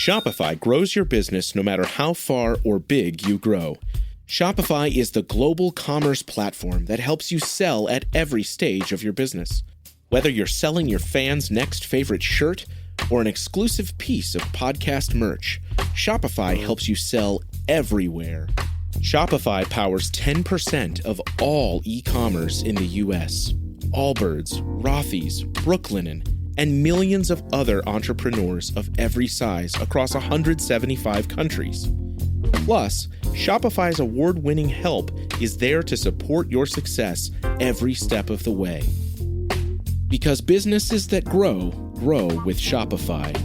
Shopify grows your business no matter how far or big you grow. Shopify is the global commerce platform that helps you sell at every stage of your business. Whether you're selling your fans' next favorite shirt or an exclusive piece of podcast merch, Shopify helps you sell everywhere. Shopify powers 10% of all e-commerce in the U.S. Allbirds, Rothy's, Brooklinen, and millions of other entrepreneurs of every size across 175 countries. Plus, Shopify's award-winning help is there to support your success every step of the way. Because businesses that grow, grow with Shopify.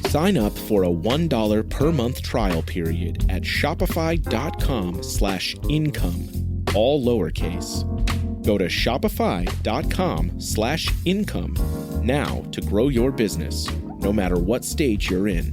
Sign up for a $1 per month trial period at shopify.com/income, all lowercase. Go to shopify.com/income now to grow your business, no matter what stage you're in.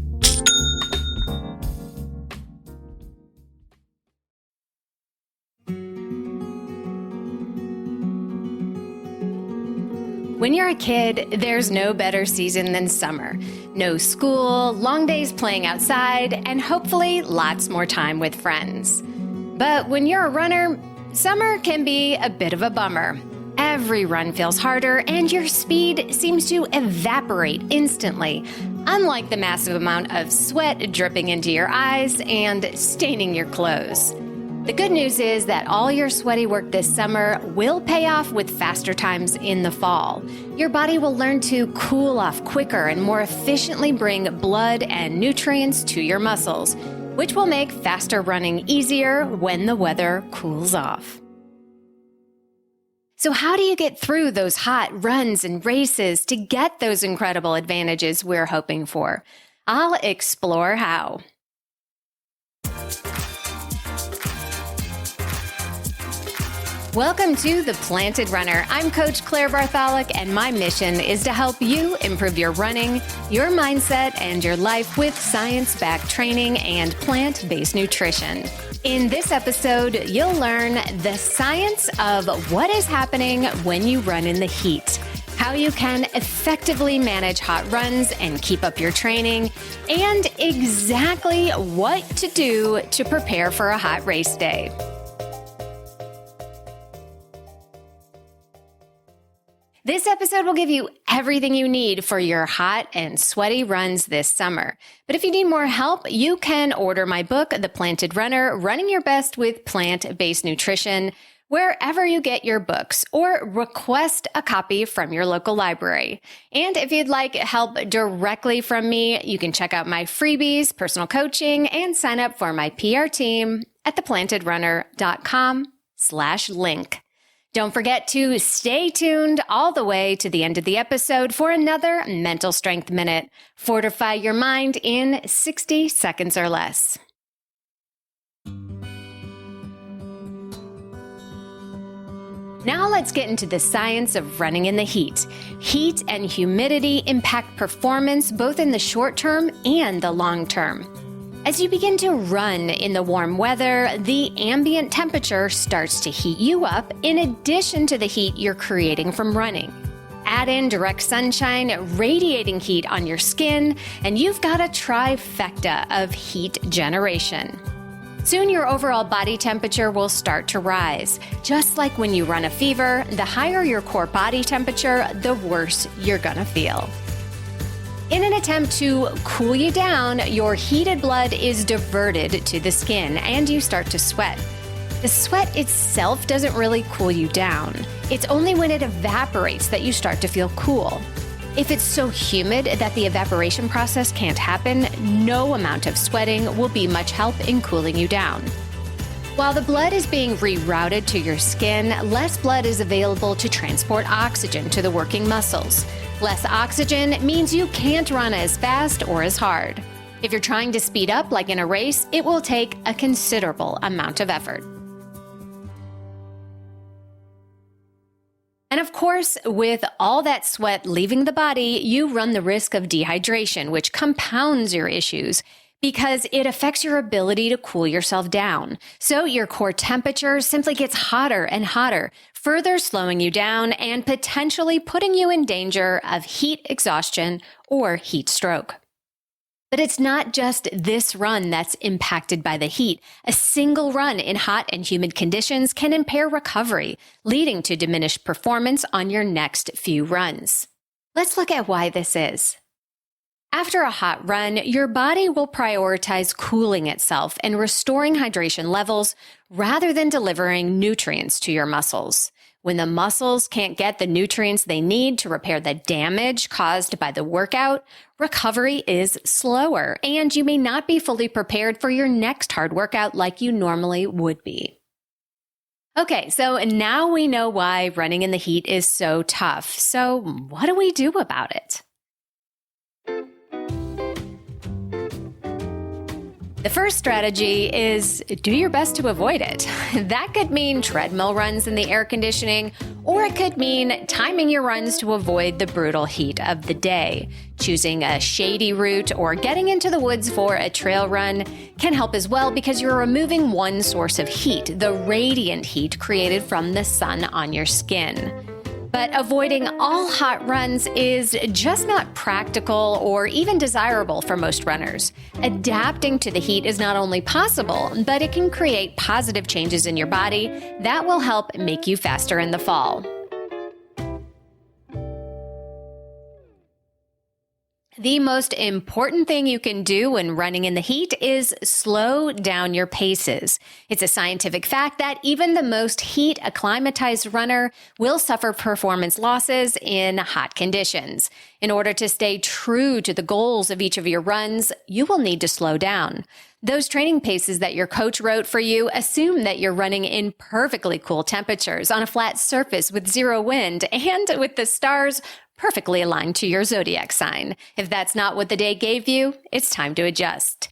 When you're a kid, there's no better season than summer. No school, long days playing outside, and hopefully lots more time with friends. But when you're a runner, summer can be a bit of a bummer. Every run feels harder, and your speed seems to evaporate instantly, unlike the massive amount of sweat dripping into your eyes and staining your clothes. The good news is that all your sweaty work this summer will pay off with faster times in the fall. Your body will learn to cool off quicker and more efficiently bring blood and nutrients to your muscles, which will make faster running easier when the weather cools off. So how do you get through those hot runs and races to get those incredible advantages we're hoping for? I'll explore how. Welcome to The Planted Runner. I'm Coach Claire Bartholic, and my mission is to help you improve your running, your mindset, and your life with science-backed training and plant-based nutrition. In this episode, you'll learn the science of what is happening when you run in the heat, how you can effectively manage hot runs and keep up your training, and exactly what to do to prepare for a hot race day. This episode will give you everything you need for your hot and sweaty runs this summer. But if you need more help, you can order my book, The Planted Runner, Running Your Best with Plant-Based Nutrition, wherever you get your books, or request a copy from your local library. And if you'd like help directly from me, you can check out my freebies, personal coaching, and sign up for my PR team at theplantedrunner.com/link. Don't forget to stay tuned all the way to the end of the episode for another Mental Strength Minute. Fortify your mind in 60 seconds or less. Now let's get into the science of running in the heat. Heat and humidity impact performance both in the short term and the long term. As you begin to run in the warm weather, the ambient temperature starts to heat you up in addition to the heat you're creating from running. Add in direct sunshine, radiating heat on your skin, and you've got a trifecta of heat generation. Soon your overall body temperature will start to rise. Just like when you run a fever, the higher your core body temperature, the worse you're gonna feel. In an attempt to cool you down, your heated blood is diverted to the skin and you start to sweat. The sweat itself doesn't really cool you down. It's only when it evaporates that you start to feel cool. If it's so humid that the evaporation process can't happen, no amount of sweating will be much help in cooling you down. While the blood is being rerouted to your skin, less blood is available to transport oxygen to the working muscles. Less oxygen means you can't run as fast or as hard. If you're trying to speed up like in a race, it will take a considerable amount of effort. And of course, with all that sweat leaving the body, you run the risk of dehydration, which compounds your issues because it affects your ability to cool yourself down. So your core temperature simply gets hotter and hotter, further slowing you down and potentially putting you in danger of heat exhaustion or heat stroke. But it's not just this run that's impacted by the heat. A single run in hot and humid conditions can impair recovery, leading to diminished performance on your next few runs. Let's look at why this is. After a hot run, your body will prioritize cooling itself and restoring hydration levels rather than delivering nutrients to your muscles. When the muscles can't get the nutrients they need to repair the damage caused by the workout, recovery is slower, and you may not be fully prepared for your next hard workout like you normally would be. Okay, so now we know why running in the heat is so tough. So what do we do about it? The first strategy is do your best to avoid it. That could mean treadmill runs in the air conditioning, or it could mean timing your runs to avoid the brutal heat of the day. Choosing a shady route or getting into the woods for a trail run can help as well because you're removing one source of heat, the radiant heat created from the sun on your skin. But avoiding all hot runs is just not practical or even desirable for most runners. Adapting to the heat is not only possible, but it can create positive changes in your body that will help make you faster in the fall. The most important thing you can do when running in the heat is slow down your paces. It's a scientific fact that even the most heat acclimatized runner will suffer performance losses in hot conditions. In order to stay true to the goals of each of your runs, you will need to slow down. Those training paces that your coach wrote for you assume that you're running in perfectly cool temperatures on a flat surface with zero wind and with the stars perfectly aligned to your zodiac sign. If that's not what the day gave you, it's time to adjust.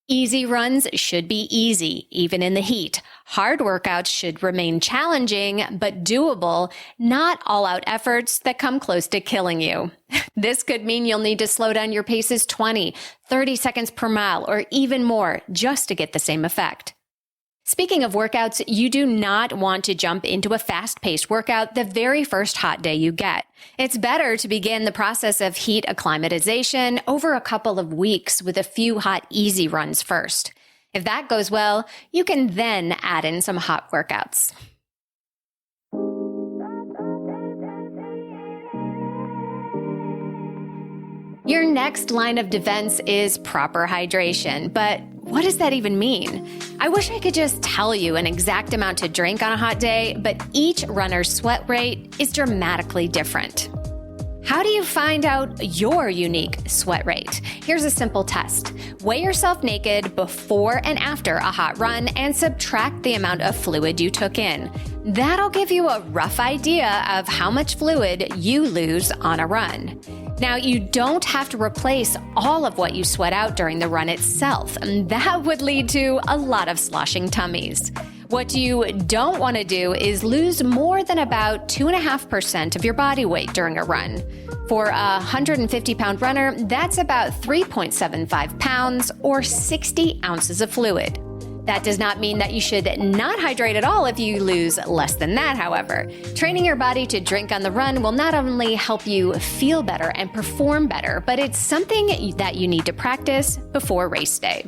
Easy runs should be easy, even in the heat. Hard workouts should remain challenging, but doable, not all-out efforts that come close to killing you. This could mean you'll need to slow down your paces 20, 30 seconds per mile, or even more, just to get the same effect. Speaking of workouts, you do not want to jump into a fast-paced workout the very first hot day you get. It's better to begin the process of heat acclimatization over a couple of weeks with a few hot, easy runs first. If that goes well, you can then add in some hot workouts. Your next line of defense is proper hydration, but what does that even mean? I wish I could just tell you an exact amount to drink on a hot day, but each runner's sweat rate is dramatically different. How do you find out your unique sweat rate? Here's a simple test. Weigh yourself naked before and after a hot run and subtract the amount of fluid you took in. That'll give you a rough idea of how much fluid you lose on a run. Now, you don't have to replace all of what you sweat out during the run itself. That would lead to a lot of sloshing tummies. What you don't want to do is lose more than about 2.5% of your body weight during a run. For a 150-pound runner, that's about 3.75 pounds or 60 ounces of fluid. That does not mean that you should not hydrate at all if you lose less than that, however. Training your body to drink on the run will not only help you feel better and perform better, but it's something that you need to practice before race day.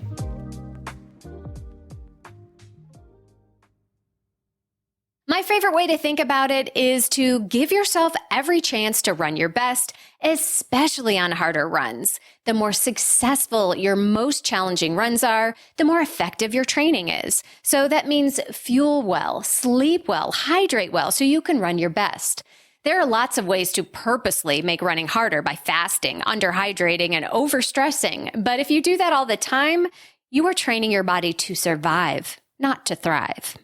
My favorite way to think about it is to give yourself every chance to run your best, especially on harder runs. The more successful your most challenging runs are, the more effective your training is. So that means fuel well, sleep well, hydrate well so you can run your best. There are lots of ways to purposely make running harder by fasting, underhydrating, and overstressing. But if you do that all the time, you are training your body to survive, not to thrive.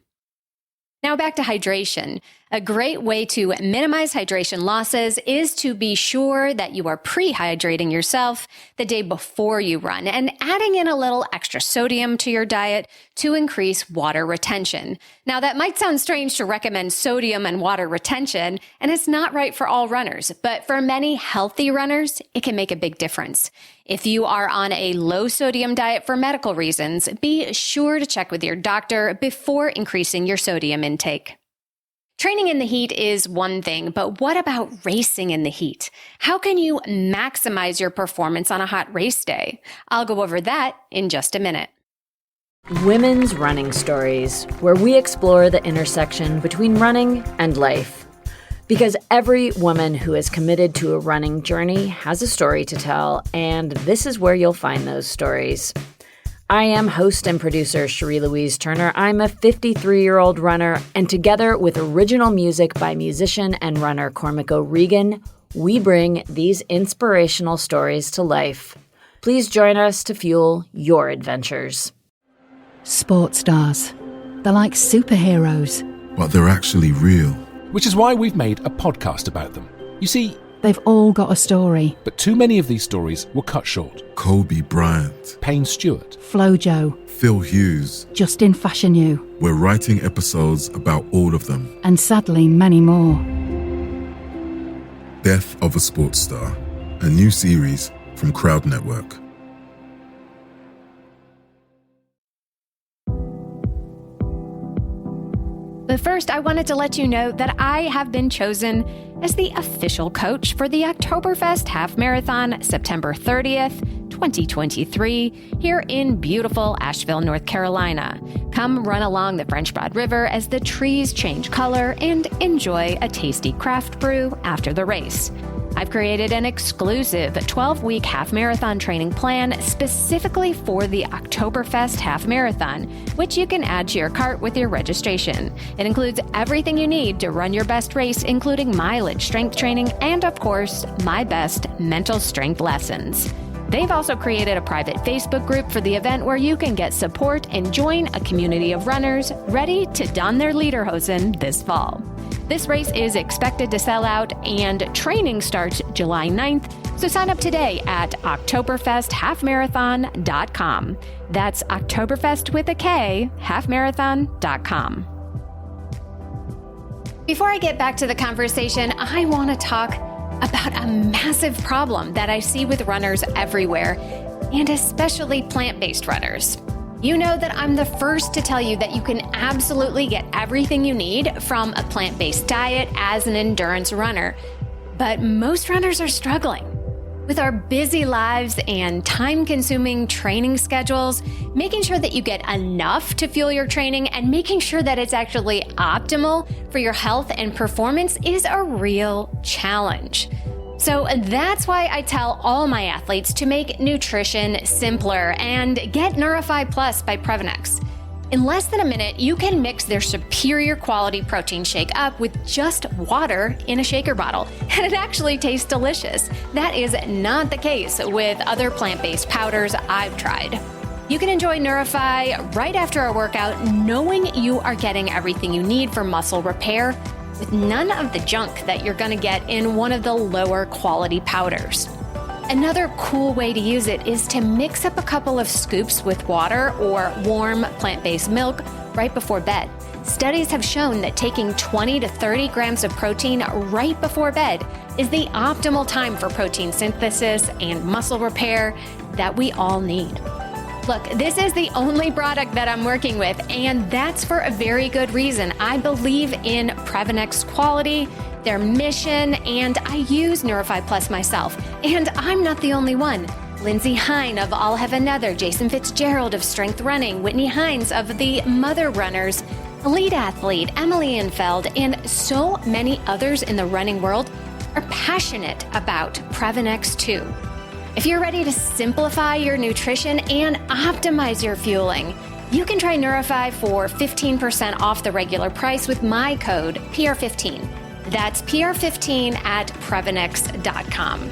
Now back to hydration. A great way to minimize hydration losses is to be sure that you are pre-hydrating yourself the day before you run and adding in a little extra sodium to your diet to increase water retention. Now that might sound strange to recommend sodium and water retention, and it's not right for all runners, but for many healthy runners, it can make a big difference. If you are on a low sodium diet for medical reasons, be sure to check with your doctor before increasing your sodium intake. Training in the heat is one thing, but what about racing in the heat? How can you maximize your performance on a hot race day? I'll go over that in just a minute. Women's Running Stories, where we explore the intersection between running and life. Because every woman who is committed to a running journey has a story to tell, and this is where you'll find those stories. I am host and producer Cherie Louise Turner. I'm a 53-year-old runner, and together with original music by musician and runner Cormac O'Regan, we bring these inspirational stories to life. Please join us to fuel your adventures. Sports stars. They're like superheroes. But they're actually real. Which is why we've made a podcast about them. You see, they've all got a story. But too many of these stories were cut short. Kobe Bryant, Payne Stewart, Flojo, Phil Hughes, Justin Fashanu. We're writing episodes about all of them. And sadly, many more. Death of a Sports Star, a new series from Crowd Network. But first, I wanted to let you know that I have been chosen as the official coach for the Oktoberfest Half Marathon, September 30th, 2023, here in beautiful Asheville, North Carolina. Come run along the French Broad River as the trees change color and enjoy a tasty craft brew after the race. I've created an exclusive 12-week half marathon training plan specifically for the Oktoberfest Half Marathon, which you can add to your cart with your registration. It includes everything you need to run your best race, including mileage, strength training, and of course, my best mental strength lessons. They've also created a private Facebook group for the event where you can get support and join a community of runners ready to don their lederhosen this fall. This race is expected to sell out, and training starts July 9th, so sign up today at OktoberfestHalfMarathon.com. That's Oktoberfest with a K, halfmarathon.com. Before I get back to the conversation, I want to talk about a massive problem that I see with runners everywhere, and especially plant-based runners. You know that I'm the first to tell you that you can absolutely get everything you need from a plant-based diet as an endurance runner. But most runners are struggling. With our busy lives and time-consuming training schedules, making sure that you get enough to fuel your training and making sure that it's actually optimal for your health and performance is a real challenge. So that's why I tell all my athletes to make nutrition simpler and get Neurify Plus by Previnex. In less than a minute, you can mix their superior quality protein shake up with just water in a shaker bottle, and it actually tastes delicious. That is not the case with other plant-based powders I've tried. You can enjoy Neurify right after a workout, knowing you are getting everything you need for muscle repair, with none of the junk that you're going to get in one of the lower quality powders. Another cool way to use it is to mix up a couple of scoops with water or warm plant-based milk right before bed. Studies have shown that taking 20 to 30 grams of protein right before bed is the optimal time for protein synthesis and muscle repair that we all need. Look, this is the only product that I'm working with, and that's for a very good reason. I believe in Previnex quality, their mission, and I use Neurify Plus myself. And I'm not the only one. Lindsay Hine of I'll Have Another, Jason Fitzgerald of Strength Running, Whitney Hines of the Mother Runners, Elite Athlete, Emily Infeld, and so many others in the running world are passionate about Previnex too. If you're ready to simplify your nutrition and optimize your fueling, you can try Neurify for 15% off the regular price with my code PR15. That's PR15 at Previnex.com.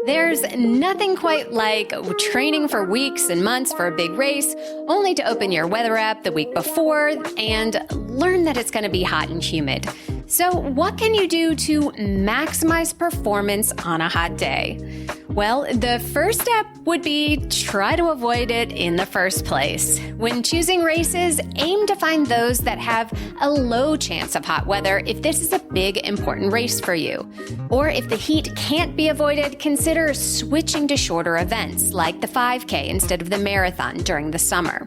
There's nothing quite like training for weeks and months for a big race, only to open your weather app the week before and learn that it's going to be hot and humid. So what can you do to maximize performance on a hot day? Well, the first step would be try to avoid it in the first place. When choosing races, aim to find those that have a low chance of hot weather if this is a big, important race for you. Or if the heat can't be avoided, consider switching to shorter events like the 5K instead of the marathon during the summer.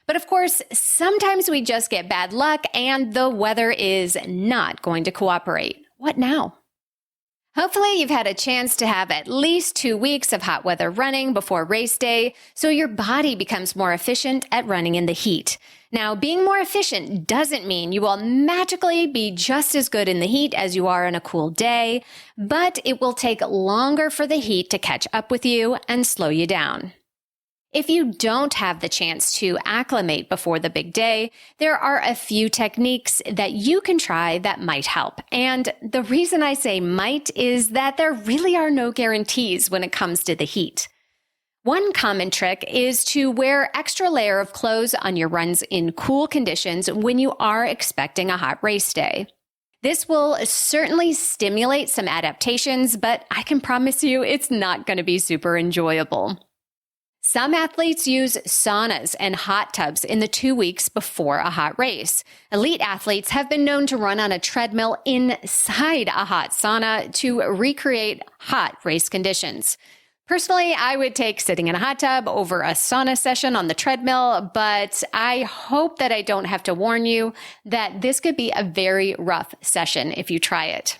But of course, sometimes we just get bad luck and the weather is not going to cooperate. What now? Hopefully you've had a chance to have at least 2 weeks of hot weather running before race day, so your body becomes more efficient at running in the heat. Now, being more efficient doesn't mean you will magically be just as good in the heat as you are on a cool day, but it will take longer for the heat to catch up with you and slow you down. If you don't have the chance to acclimate before the big day, there are a few techniques that you can try that might help. And the reason I say might is that there really are no guarantees when it comes to the heat. One common trick is to wear extra layer of clothes on your runs in cool conditions when you are expecting a hot race day. This will certainly stimulate some adaptations, but I can promise you it's not going to be super enjoyable. Some athletes use saunas and hot tubs in the 2 weeks before a hot race. Elite athletes have been known to run on a treadmill inside a hot sauna to recreate hot race conditions. Personally, I would take sitting in a hot tub over a sauna session on the treadmill, but I hope that I don't have to warn you that this could be a very rough session if you try it.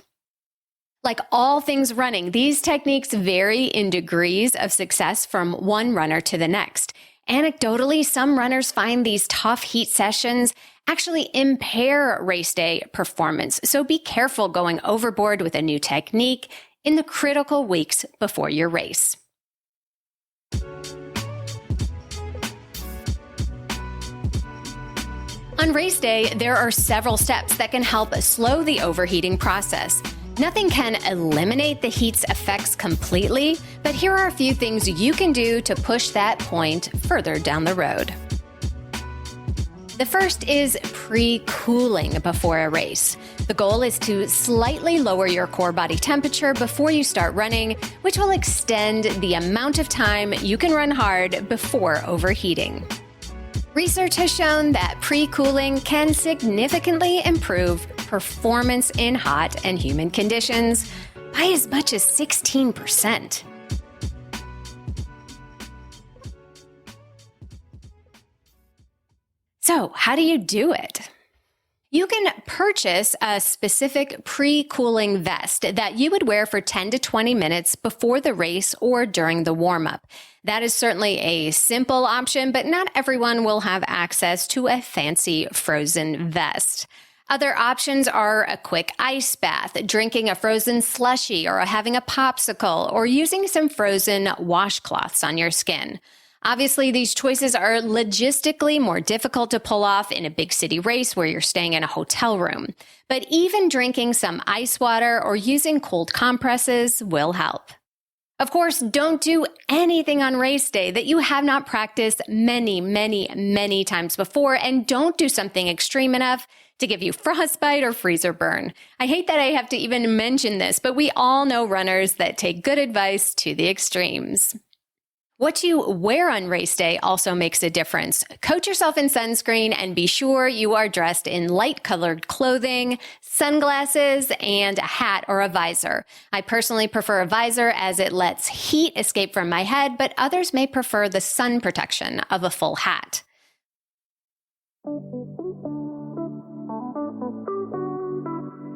Like all things running, these techniques vary in degrees of success from one runner to the next. Anecdotally, some runners find these tough heat sessions actually impair race day performance, so be careful going overboard with a new technique in the critical weeks before your race. On race day, there are several steps that can help slow the overheating process. Nothing can eliminate the heat's effects completely, but here are a few things you can do to push that point further down the road. The first is pre-cooling before a race. The goal is to slightly lower your core body temperature before you start running, which will extend the amount of time you can run hard before overheating. Research has shown that pre-cooling can significantly improve performance in hot and humid conditions by as much as 16%. So, how do you do it? You can purchase a specific pre-cooling vest that you would wear for 10 to 20 minutes before the race or during the warm-up. That is certainly a simple option, but not everyone will have access to a fancy frozen vest. Other options are a quick ice bath, drinking a frozen slushie, or having a popsicle, or using some frozen washcloths on your skin. Obviously, these choices are logistically more difficult to pull off in a big city race where you're staying in a hotel room. But even drinking some ice water or using cold compresses will help. Of course, don't do anything on race day that you have not practiced many times before, and don't do something extreme enough to give you frostbite or freezer burn. I hate that I have to even mention this, but we all know runners that take good advice to the extremes. What you wear on race day also makes a difference. Coat yourself in sunscreen and be sure you are dressed in light-colored clothing, sunglasses, and a hat or a visor. I personally prefer a visor as it lets heat escape from my head, but others may prefer the sun protection of a full hat.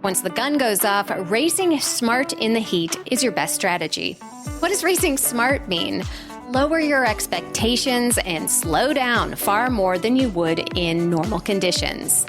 Once the gun goes off, racing smart in the heat is your best strategy. What does racing smart mean? Lower your expectations and slow down far more than you would in normal conditions.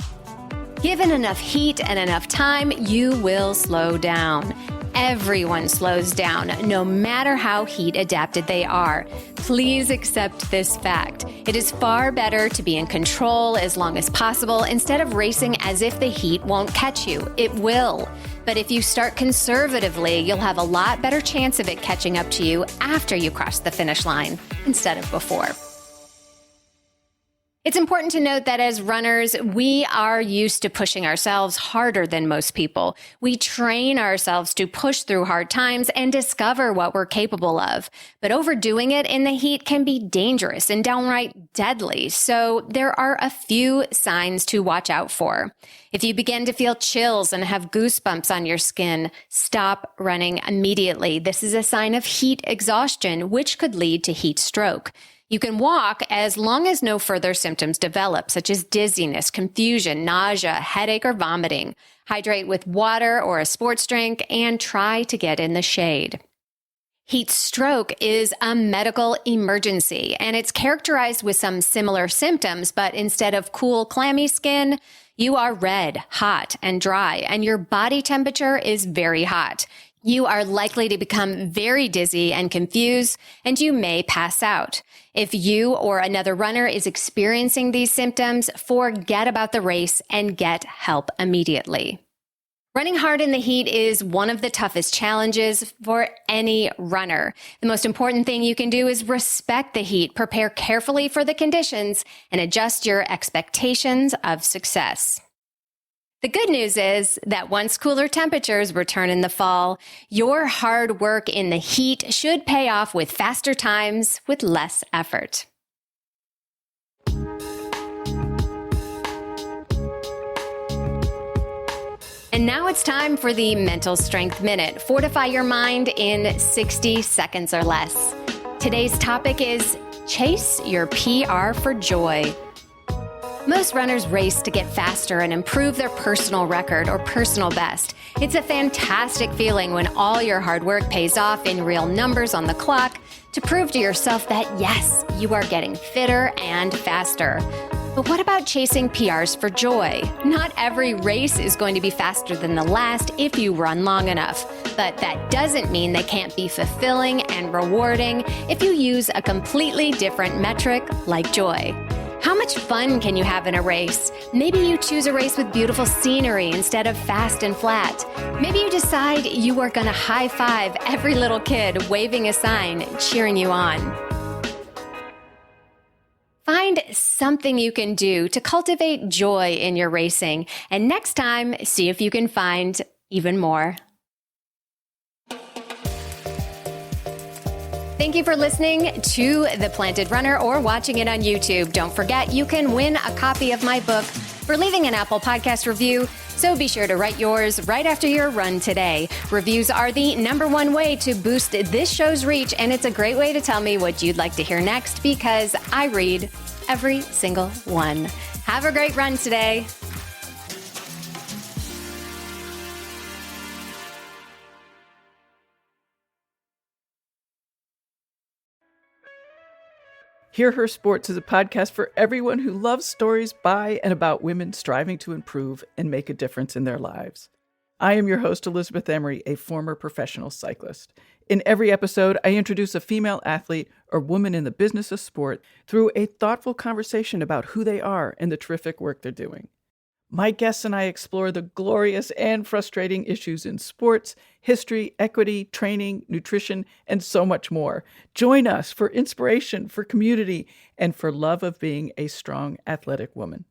Given enough heat and enough time, you will slow down. Everyone slows down, no matter how heat adapted they are. Please accept this fact. It is far better to be in control as long as possible instead of racing as if the heat won't catch you. It will. But if you start conservatively, you'll have a lot better chance of it catching up to you after you cross the finish line instead of before. It's important to note that as runners, we are used to pushing ourselves harder than most people. We train ourselves to push through hard times and discover what we're capable of. But overdoing it in the heat can be dangerous and downright deadly. So there are a few signs to watch out for. If you begin to feel chills and have goosebumps on your skin, stop running immediately. This is a sign of heat exhaustion, which could lead to heat stroke. You can walk as long as no further symptoms develop, such as dizziness, confusion, nausea, headache, or vomiting. Hydrate with water or a sports drink and try to get in the shade. Heat stroke is a medical emergency, and it's characterized with some similar symptoms, but instead of cool, clammy skin, you are red, hot, and dry, and your body temperature is very hot. You are likely to become very dizzy and confused, and you may pass out. If you or another runner is experiencing these symptoms, forget about the race and get help immediately. Running hard in the heat is one of the toughest challenges for any runner. The most important thing you can do is respect the heat, prepare carefully for the conditions, and adjust your expectations of success. The good news is that once cooler temperatures return in the fall, your hard work in the heat should pay off with faster times with less effort. And now it's time for the Mental Strength Minute. Fortify your mind in 60 seconds or less. Today's topic is chase your PR for joy. Most runners race to get faster and improve their personal record or personal best. It's a fantastic feeling when all your hard work pays off in real numbers on the clock to prove to yourself that, yes, you are getting fitter and faster. But what about chasing PRs for joy? Not every race is going to be faster than the last if you run long enough. But that doesn't mean they can't be fulfilling and rewarding if you use a completely different metric like joy. How much fun can you have in a race? Maybe you choose a race with beautiful scenery instead of fast and flat. Maybe you decide you are going to high five every little kid waving a sign, cheering you on. Find something you can do to cultivate joy in your racing, and next time, see if you can find even more. Thank you for listening to The Planted Runner or watching it on YouTube. Don't forget, you can win a copy of my book for leaving an Apple Podcast review, so be sure to write yours right after your run today. Reviews are the #1 way to boost this show's reach, and it's a great way to tell me what you'd like to hear next because I read every single one. Have a great run today. Hear Her Sports is a podcast for everyone who loves stories by and about women striving to improve and make a difference in their lives. I am your host, Elizabeth Emery, a former professional cyclist. In every episode, I introduce a female athlete or woman in the business of sport through a thoughtful conversation about who they are and the terrific work they're doing. My guests and I explore the glorious and frustrating issues in sports, history, equity, training, nutrition, and so much more. Join us for inspiration, for community, and for love of being a strong, athletic woman.